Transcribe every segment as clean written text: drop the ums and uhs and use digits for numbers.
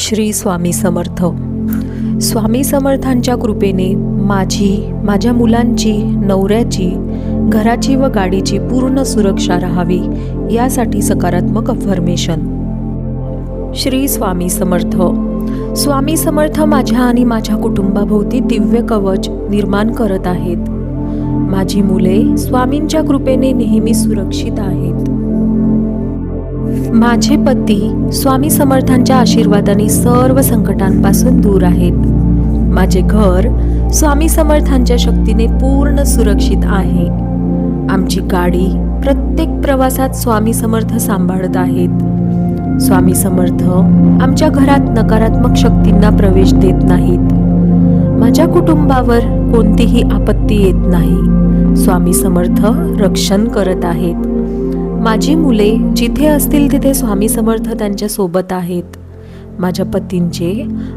श्री स्वामी समर्थ. स्वामी समर्थांच्या कृपेने माझ्या मुलांची, नवऱ्याची, घराची व गाडीची पूर्ण सुरक्षा राहावी यासाठी सकारात्मक अफर्मेशन. श्री स्वामी समर्थ. स्वामी समर्थ माझ्या आणि माझ्या कुटुंबाभोवती दिव्य कवच निर्माण करत आहेत. माझी मुले स्वामींच्या कृपेने नेहमी सुरक्षित आहेत. माझे पती स्वामी समर्थांच्या आशीर्वादाने सर्व संकटांपासून दूर आहेत. माझे घर स्वामी समर्थांच्या शक्तीने पूर्ण सुरक्षित आहे. आमची गाडी प्रत्येक प्रवासात स्वामी समर्थ सांभाळत आहेत. स्वामी समर्थ आमच्या घरात नकारात्मक शक्तींना प्रवेश देत नाहीत. माझ्या कुटुंबावर कोणतीही आपत्ती येत नाही. स्वामी समर्थ रक्षण करत आहेत. माझी मुले जिथे असतील तिथे स्वामी समर्थ त्यांच्या सोबत आहेत. माझ्या पतींचे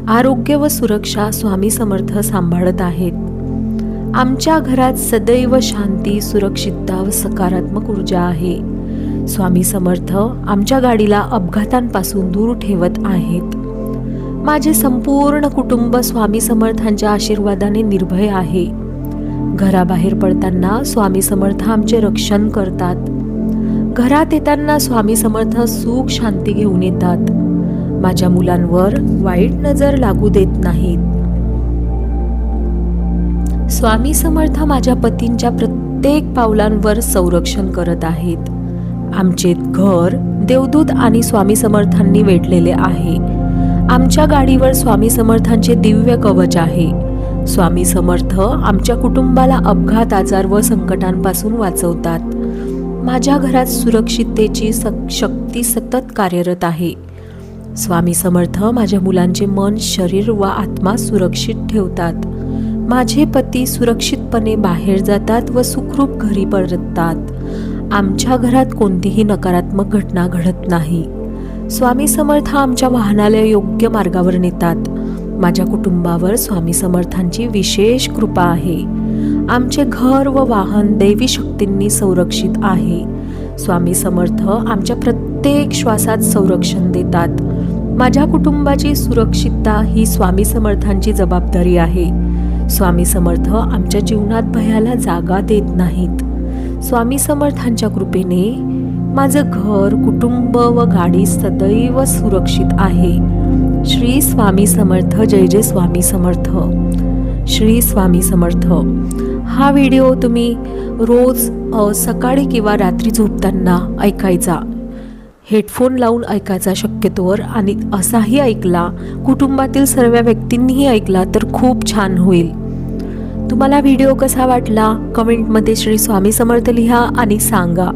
आरोग्य व सुरक्षा स्वामी समर्थ सांभाळत आहेत. आमच्या घरात सदैव शांती, सुरक्षितता व सकारात्मक ऊर्जा आहे. स्वामी समर्थ आमच्या गाडीला अपघातांपासून दूर ठेवत आहेत. माझे संपूर्ण कुटुंब स्वामी समर्थांच्या आशीर्वादाने निर्भय आहे. घराबाहेर पडताना स्वामी समर्थ आमचे रक्षण करतात. घरात येताना स्वामी समर्थ सुख शांती घेऊन येतात. माझ्या मुलांवर वाईट नजर लागू देत नाहीत. स्वामी समर्थ माझ्या पतींच्या प्रत्येक पावलांवर संरक्षण करत आहेत. आमचे घर देवदूत आणि स्वामी समर्थांनी वेढलेले आहे. आमच्या गाडीवर स्वामी समर्थांचे दिव्य कवच आहे. स्वामी समर्थ आमच्या कुटुंबाला अपघात, आजार व संकटांपासून वाचवतात. माझ्या घरात सुरक्षिततेची शक्ती सतत कार्यरत आहे. स्वामी समर्थ माझ्या मुलांचे मन, शरीर व आत्मा सुरक्षित ठेवतात. माझे पती सुरक्षितपणे बाहेर जातात व सुखरूप घरी परततात. आमच्या घरात कोणतीही नकारात्मक घटना घडत नाही. स्वामी समर्थ आमच्या वाहनाला योग्य मार्गावर नेतात. माझ्या कुटुंबावर स्वामी समर्थांची विशेष कृपा आहे. आमचे घर व वाहन दैवी शक्तींनी संरक्षित आहे. स्वामी समर्थ आमच्या प्रत्येक श्वासात संरक्षण देतात. माझ्या कुटुंबाची सुरक्षितता ही स्वामी समर्थांची जबाबदारी आहे. स्वामी समर्थ आमच्या जीवनात भयाला जागा देत नाहीत. स्वामी समर्थांच्या कृपेने माझं घर, कुटुंब व गाडी सदैव सुरक्षित आहे. श्री स्वामी समर्थ. जय जय स्वामी समर्थ. श्री स्वामी समर्थ. हा व्हिडिओ तुम्ही रोज सकाळी किंवा रात्री झोपताना ऐकायचा. हेडफोन लावून ऐकायचा शक्यतोवर, आणि असाही ऐकला, कुटुंबातील सर्व व्यक्तींनीही ऐकला तर खूप छान होईल. तुम्हाला व्हिडिओ कसा वाटला कमेंटमध्ये श्री स्वामी समर्थ लिहा आणि सांगा.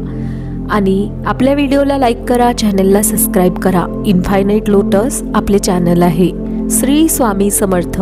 आणि आपल्या व्हिडिओला लाईक करा, चॅनलला सबस्क्राईब करा. इन्फायनाईट लोटस आपले चॅनल आहे. श्री स्वामी समर्थ.